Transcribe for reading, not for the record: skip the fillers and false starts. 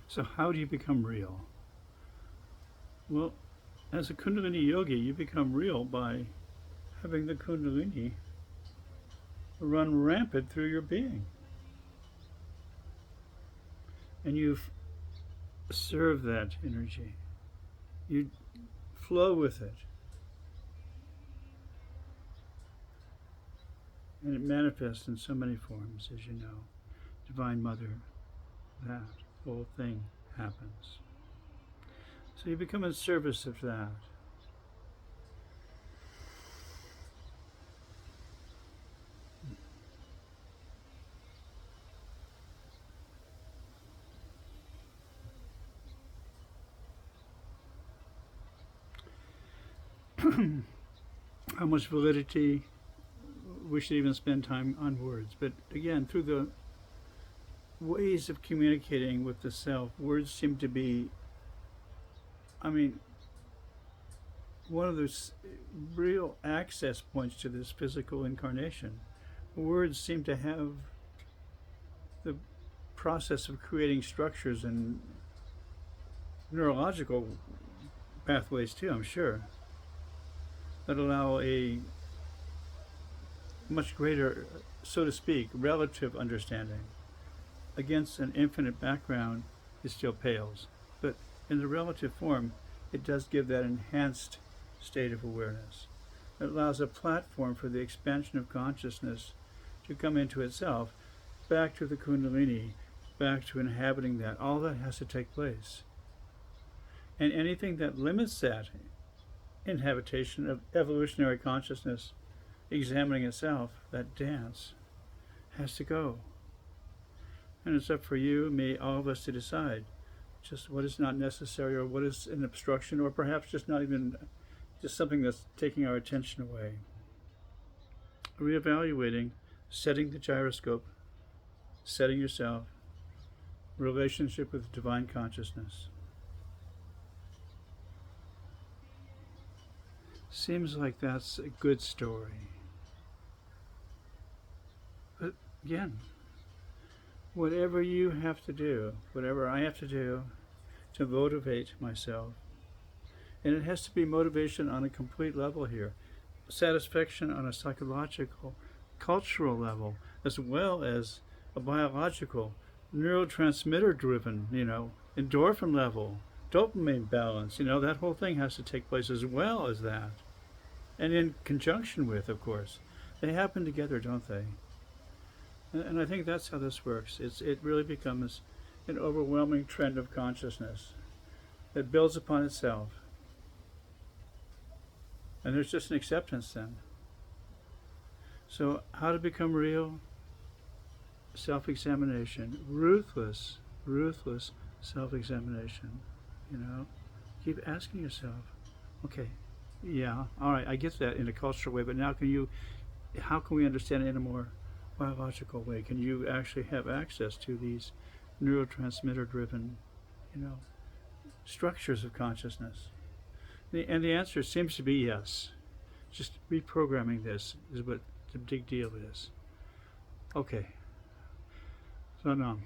So how do you become real? Well, as a Kundalini yogi, you become real by having the Kundalini run rampant through your being. And you serve that energy. You flow with it. And it manifests in so many forms, as you know. Divine Mother, that whole thing happens. So you become in service of that. How much validity we should even spend time on words. But again, through the ways of communicating with the self, words seem to be, one of those real access points to this physical incarnation. Words seem to have the process of creating structures and neurological pathways too, I'm sure, that allow a much greater, so to speak, relative understanding. Against an infinite background, it still pales. But in the relative form, it does give that enhanced state of awareness. It allows a platform for the expansion of consciousness to come into itself, back to the Kundalini, back to inhabiting that. All that has to take place. And anything that limits that inhabitation of evolutionary consciousness examining itself, that dance, has to go. And it's up for you, me, all of us to decide just what is not necessary, or what is an obstruction, or perhaps just not even, just something that's taking our attention away. Reevaluating, setting the gyroscope, setting yourself, relationship with divine consciousness. Seems like that's a good story. But again, whatever you have to do, whatever I have to do to motivate myself, and it has to be motivation on a complete level here, satisfaction on a psychological, cultural level, as well as a biological, neurotransmitter driven, endorphin level, dopamine balance, that whole thing has to take place as well as that. And in conjunction with, of course. They happen together, don't they? And I think that's how this works. It really becomes an overwhelming trend of consciousness that builds upon itself. And there's just an acceptance then. So how to become real? Self-examination. Ruthless self-examination. Keep asking yourself, okay, yeah, all right, I get that in a cultural way, but now how can we understand it in a more biological way? Can you actually have access to these neurotransmitter driven, structures of consciousness? And the answer seems to be yes. Just reprogramming this is what the big deal is. Okay. So now